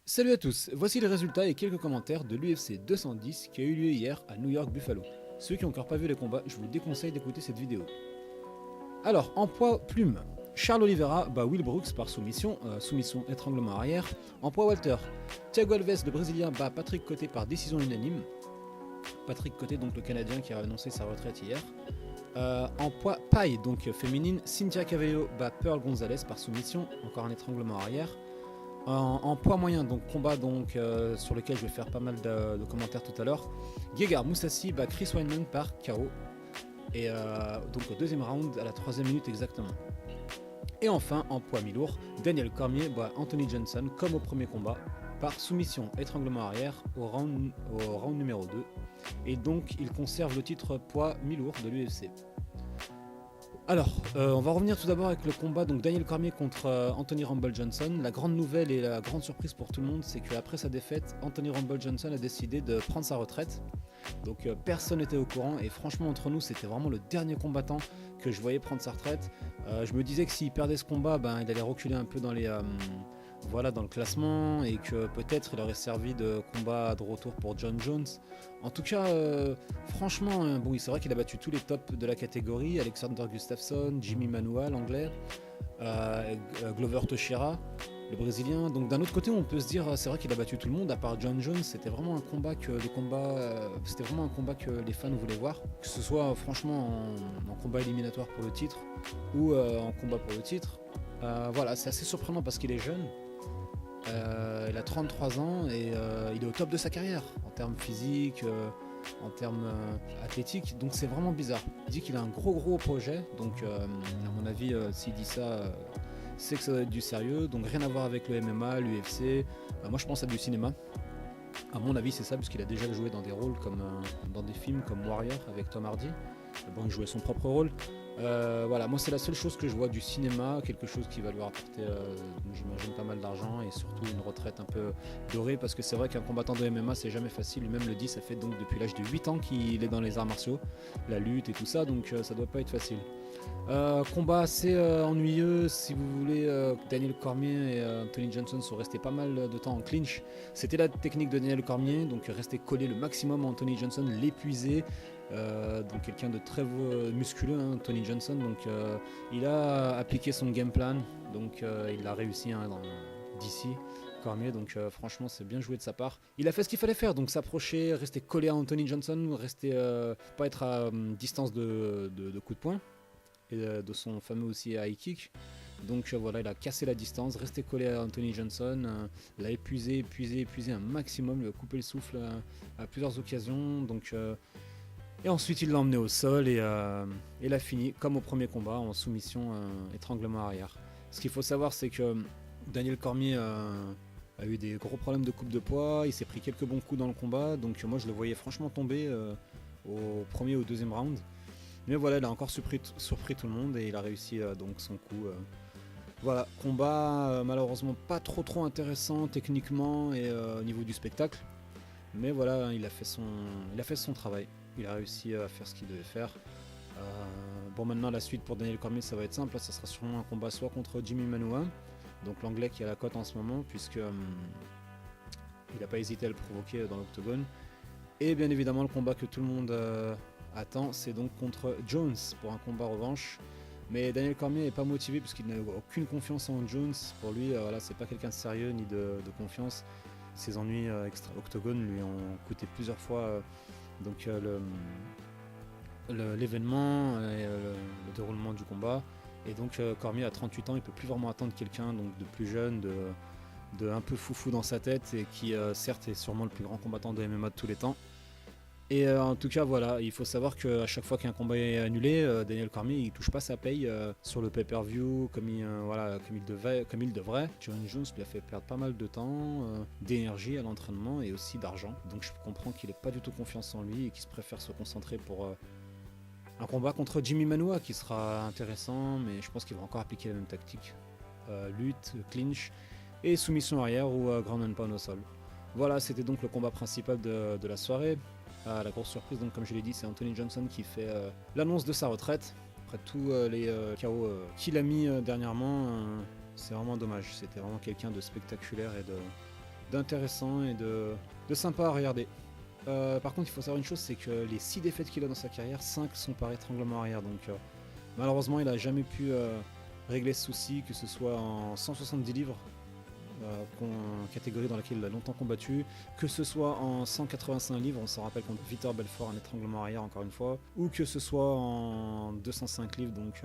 Salut à tous, voici les résultats et quelques commentaires de l'UFC 210 qui a eu lieu hier à New York Buffalo. Ceux qui n'ont encore pas vu les combats, je vous déconseille d'écouter cette vidéo. Alors, en poids plume, Charles Oliveira bat Will Brooks par soumission étranglement arrière. En poids welter, Thiago Alves, le Brésilien, bat Patrick Coté par décision unanime. Patrick Coté, donc le Canadien qui a annoncé sa retraite hier. En poids paille, donc féminine, Cynthia Cavello bat Pearl Gonzalez par soumission, encore un étranglement arrière. En poids moyen, donc combat sur lequel je vais faire pas mal de commentaires tout à l'heure. Gegard Moussassi bat Chris Weidman par KO. Et donc au deuxième round, à la 3e minute exactement. Et enfin, en poids mi-lourd, Daniel Cormier bat Anthony Johnson comme au premier combat par soumission étranglement arrière au round numéro 2. Et donc il conserve le titre poids mi-lourd de l'UFC. Alors, on va revenir tout d'abord avec le combat donc Daniel Cormier contre Anthony Rumble Johnson. La grande nouvelle et la grande surprise pour tout le monde, c'est qu'après sa défaite, Anthony Rumble Johnson a décidé de prendre sa retraite. Donc personne n'était au courant et franchement entre nous c'était vraiment le dernier combattant que je voyais prendre sa retraite. Je me disais que s'il perdait ce combat, il allait reculer un peu dans le classement et que peut-être il aurait servi de combat de retour pour John Jones. En tout cas, franchement, oui, c'est vrai qu'il a battu tous les tops de la catégorie, Alexander Gustafsson, Jimmy Manuwa, l'anglais, Glover Teixeira, le brésilien. Donc d'un autre côté, on peut se dire, c'est vrai qu'il a battu tout le monde, à part John Jones. C'était vraiment un combat que les fans voulaient voir, que ce soit franchement en combat éliminatoire pour le titre ou en combat pour le titre. Voilà, c'est assez surprenant parce qu'il est jeune. Il a 33 ans et il est au top de sa carrière en termes physiques, en termes athlétiques, donc c'est vraiment bizarre. Il dit qu'il a un gros projet, donc à mon avis, s'il dit ça, c'est que ça doit être du sérieux, donc rien à voir avec le MMA, l'UFC. Moi je pense à du cinéma. À mon avis, c'est ça, puisqu'il a déjà joué dans des rôles comme dans des films comme Warrior avec Tom Hardy. Bon, il jouait son propre rôle. Voilà, moi c'est la seule chose que je vois du cinéma, quelque chose qui va lui rapporter, j'imagine, pas mal d'argent et surtout une retraite un peu dorée, parce que c'est vrai qu'un combattant de MMA c'est jamais facile, lui-même le dit, ça fait donc depuis l'âge de 8 ans qu'il est dans les arts martiaux, la lutte et tout ça, donc ça doit pas être facile. Combat assez ennuyeux, si vous voulez. Daniel Cormier et Anthony Johnson sont restés pas mal de temps en clinch. C'était la technique de Daniel Cormier, donc rester collé le maximum à Anthony Johnson, l'épuiser. Donc quelqu'un de très musculeux, hein, Anthony Johnson. Donc il a appliqué son game plan, donc il a réussi d'ici. Cormier, donc franchement c'est bien joué de sa part. Il a fait ce qu'il fallait faire, donc s'approcher, rester collé à Anthony Johnson, pas être à distance de coups de poing et de son fameux aussi high kick. Donc voilà, il a cassé la distance, resté collé à Anthony Johnson, l'a épuisé un maximum, lui a coupé le souffle à plusieurs occasions. Donc et ensuite il l'a emmené au sol et l'a fini comme au premier combat en soumission étranglement arrière. Ce qu'il faut savoir, c'est que Daniel Cormier a eu des gros problèmes de coupe de poids, il s'est pris quelques bons coups dans le combat, donc moi je le voyais franchement tomber au premier ou au deuxième round. Mais voilà, il a encore surpris tout le monde et il a réussi donc son coup. Voilà, combat malheureusement pas trop intéressant techniquement et au niveau du spectacle. Mais voilà, il a fait son travail. Il a réussi à faire ce qu'il devait faire. Bon, maintenant la suite pour Daniel Cormier, ça va être simple. Ça sera sûrement un combat soit contre Jimmy Manuwa, donc l'anglais qui a la cote en ce moment, puisque il n'a pas hésité à le provoquer dans l'octogone. Et bien évidemment le combat que tout le monde attend, c'est donc contre Jones pour un combat revanche. Mais Daniel Cormier n'est pas motivé puisqu'il n'a aucune confiance en Jones. Pour lui, voilà, c'est pas quelqu'un de sérieux ni de confiance. Ses ennuis extra-octogone lui ont coûté plusieurs fois l'événement et le déroulement du combat. Et donc Cormier a 38 ans, il peut plus vraiment attendre quelqu'un donc de plus jeune, de un peu foufou dans sa tête et qui certes est sûrement le plus grand combattant de MMA de tous les temps. Et en tout cas voilà, il faut savoir qu'à chaque fois qu'un combat est annulé, Daniel Cormier il touche pas sa paye sur le pay-per-view comme il devrait. John Jones lui a fait perdre pas mal de temps, d'énergie à l'entraînement et aussi d'argent. Donc je comprends qu'il n'ait pas du tout confiance en lui et qu'il se préfère se concentrer pour un combat contre Jimmy Manuwa qui sera intéressant, mais je pense qu'il va encore appliquer la même tactique. Lutte, clinch et soumission arrière ou ground and pound au sol. Voilà, c'était donc le combat principal de la soirée. La grosse surprise, donc comme je l'ai dit, c'est Anthony Johnson qui fait l'annonce de sa retraite. Après tous les KO qu'il a mis dernièrement, c'est vraiment dommage. C'était vraiment quelqu'un de spectaculaire et d'intéressant et de sympa à regarder. Par contre, il faut savoir une chose, c'est que les 6 défaites qu'il a dans sa carrière, 5 sont par étranglement arrière. Donc malheureusement, il n'a jamais pu régler ce souci, que ce soit en 170 livres, catégorie dans laquelle il a longtemps combattu, que ce soit en 185 livres, on s'en rappelle contre Vitor Belfort, un étranglement arrière encore une fois, ou que ce soit en 205 livres, donc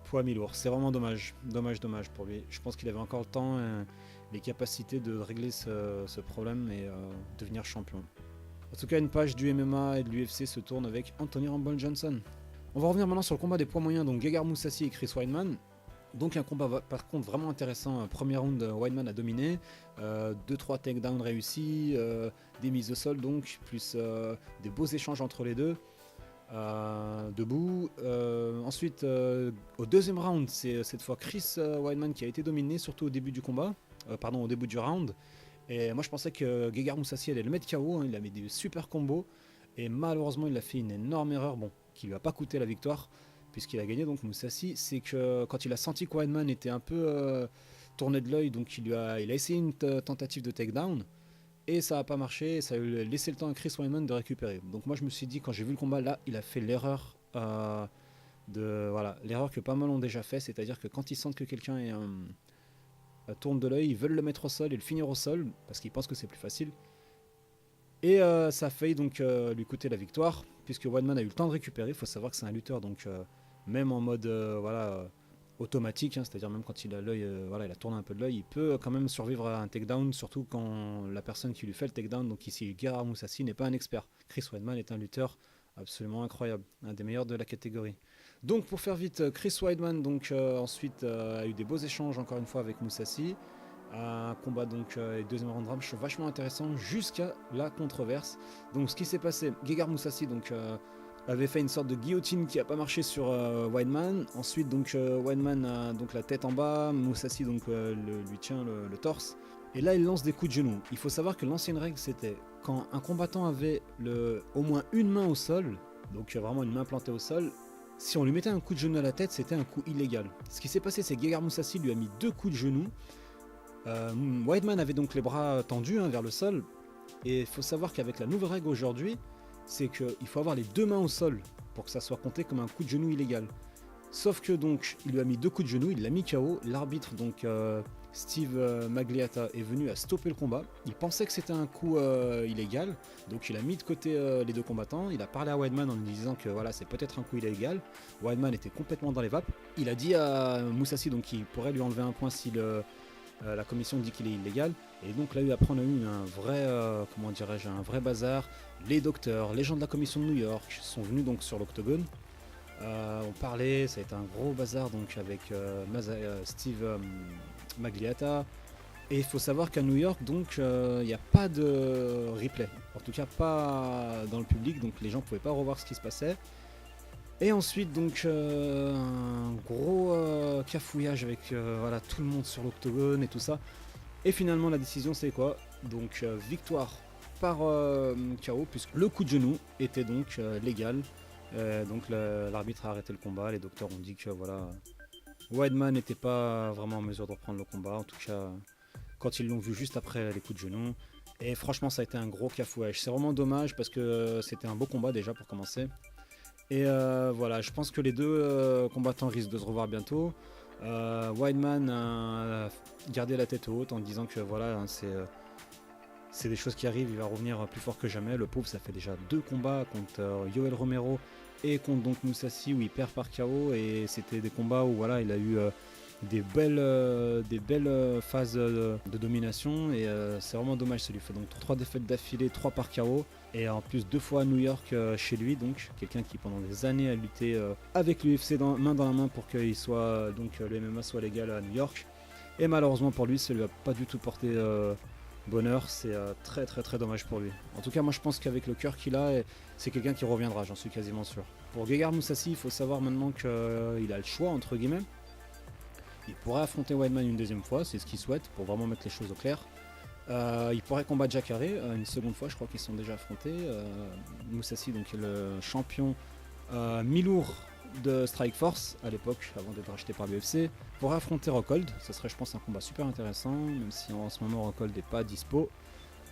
poids mi-lourd. C'est vraiment dommage pour lui. Je pense qu'il avait encore le temps et les capacités de régler ce problème et devenir champion. En tout cas, une page du MMA et de l'UFC se tourne avec Anthony Rumble Johnson. On va revenir maintenant sur le combat des poids moyens, donc Gegard Mousasi et Chris Weidman. Donc un combat par contre vraiment intéressant. Premier round, Weidman a dominé, 2-3 takedowns réussis, des mises au sol donc, plus des beaux échanges entre les deux, debout. Ensuite, au deuxième round, c'est cette fois Chris Weidman qui a été dominé, surtout au début du combat, au début du round. Et moi je pensais que Gegard Mousasi allait le mettre KO, hein, il a mis des super combos, et malheureusement il a fait une énorme erreur, qui lui a pas coûté la victoire, puisqu'il a gagné donc Mousasi. C'est que quand il a senti que Weidman était un peu tourné de l'œil, donc il a essayé une tentative de takedown, et ça n'a pas marché, et ça a laissé le temps à Chris Weidman de récupérer. Donc moi je me suis dit, quand j'ai vu le combat, là il a fait l'erreur l'erreur que pas mal ont déjà fait, c'est-à-dire que quand ils sentent que quelqu'un est tourne de l'œil, ils veulent le mettre au sol et le finir au sol, parce qu'ils pensent que c'est plus facile. Et ça a failli donc lui coûter la victoire, puisque Weidman a eu le temps de récupérer. Il faut savoir que c'est un lutteur, donc même en mode automatique, hein, c'est-à-dire même quand il a l'œil, il a tourné un peu de l'œil, il peut quand même survivre à un takedown, surtout quand la personne qui lui fait le takedown, donc ici Gegard Mousasi, n'est pas un expert. Chris Weidman est un lutteur absolument incroyable, un des meilleurs de la catégorie. Donc pour faire vite, Chris Weidman donc ensuite a eu des beaux échanges encore une fois avec Mousasi. Un combat donc deuxième round vachement intéressant jusqu'à la controverse. Donc ce qui s'est passé, Gegard Mousasi donc avait fait une sorte de guillotine qui a pas marché sur Weidman. Ensuite donc Weidman a donc la tête en bas, Mousasi donc lui tient le torse. Et là il lance des coups de genoux. Il faut savoir que l'ancienne règle c'était quand un combattant avait au moins une main au sol, donc vraiment une main plantée au sol, si on lui mettait un coup de genou à la tête, c'était un coup illégal. Ce qui s'est passé, c'est que Gegard Mousasi lui a mis 2 coups de genou. Weidman avait donc les bras tendus vers le sol. Et il faut savoir qu'avec la nouvelle règle aujourd'hui, c'est qu'il faut avoir les 2 mains au sol pour que ça soit compté comme un coup de genou illégal. Sauf que donc, il lui a mis 2 coups de genou, il l'a mis KO. L'arbitre, donc Steve Magliata, est venu à stopper le combat. Il pensait que c'était un coup illégal, donc il a mis de côté les 2 combattants. Il a parlé à Weidman en lui disant que voilà, c'est peut-être un coup illégal. Weidman était complètement dans les vapes. Il a dit à Mousasi donc qu'il pourrait lui enlever un point si la commission dit qu'il est illégal. Et donc là, après, on a eu un vrai, un vrai bazar. Les docteurs, les gens de la commission de New York sont venus donc sur l'octogone. On parlait, ça a été un gros bazar donc avec Steve Magliata. Et il faut savoir qu'à New York, donc, il n'y a pas de replay. En tout cas, pas dans le public, donc les gens ne pouvaient pas revoir ce qui se passait. Et ensuite, donc, un gros cafouillage avec tout le monde sur l'octogone et tout ça. Et finalement, la décision, c'est quoi? Donc, victoire par KO, puisque le coup de genou était donc légal. Donc, l'arbitre a arrêté le combat. Les docteurs ont dit que Weidman n'était pas vraiment en mesure de reprendre le combat. En tout cas, quand ils l'ont vu juste après les coups de genou. Et franchement, ça a été un gros cafouillage. C'est vraiment dommage parce que c'était un beau combat déjà pour commencer. Et je pense que les 2 combattants risquent de se revoir bientôt. Weidman a gardé la tête haute en disant que c'est des choses qui arrivent, il va revenir plus fort que jamais. Le pauvre, ça fait déjà 2 combats contre Yoel Romero et contre donc Mousasi où il perd par KO, et c'était des combats où il a eu des belles phases de domination, et c'est vraiment dommage. Ça lui fait donc 3 défaites d'affilée, 3 par KO, et en plus 2 fois à New York chez lui, donc quelqu'un qui pendant des années a lutté avec l'UFC main dans la main pour qu'il soit donc le MMA soit légal à New York. Et malheureusement pour lui, ça lui a pas du tout porté bonheur. C'est très très très dommage pour lui. En tout cas, moi je pense qu'avec le cœur qu'il a, c'est quelqu'un qui reviendra, j'en suis quasiment sûr. Pour Gegard Mousasi, il faut savoir maintenant qu'il a le choix entre guillemets. Il pourrait affronter Weidman une deuxième fois, c'est ce qu'il souhaite pour vraiment mettre les choses au clair. Il pourrait combattre Jacare une seconde fois, je crois qu'ils sont déjà affrontés. Mousasi donc est le champion mi-lourd de Strikeforce à l'époque, avant d'être racheté par l'UFC, pour affronter Rockhold. Ça serait, je pense, un combat super intéressant, même si en ce moment Rockhold n'est pas dispo.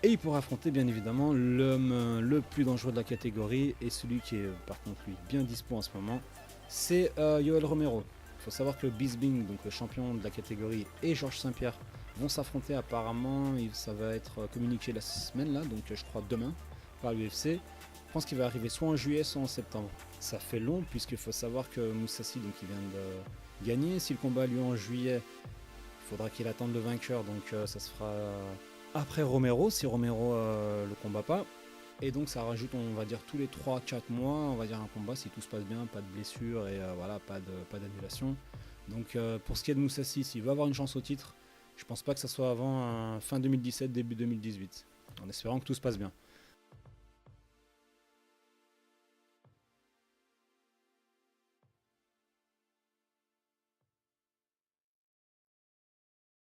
Et il pourrait affronter bien évidemment l'homme le plus dangereux de la catégorie, et celui qui est par contre lui bien dispo en ce moment, c'est Yoel Romero. Il faut savoir que Bisping, donc le champion de la catégorie, et Georges Saint-Pierre vont s'affronter apparemment, ça va être communiqué la semaine là, donc je crois demain, par l'UFC. Je pense qu'il va arriver soit en juillet, soit en septembre. Ça fait long, puisqu'il faut savoir que Mousasi, donc, il vient de gagner. Si le combat a lieu en juillet, il faudra qu'il attende le vainqueur, donc ça se fera après Romero, si Romero le combat pas. Et donc ça rajoute, on va dire, tous les 3-4 mois, on va dire un combat si tout se passe bien, pas de blessure et voilà, pas d'annulation. Donc pour ce qui est de Mousasi, s'il veut avoir une chance au titre, je pense pas que ça soit avant fin 2017, début 2018, en espérant que tout se passe bien.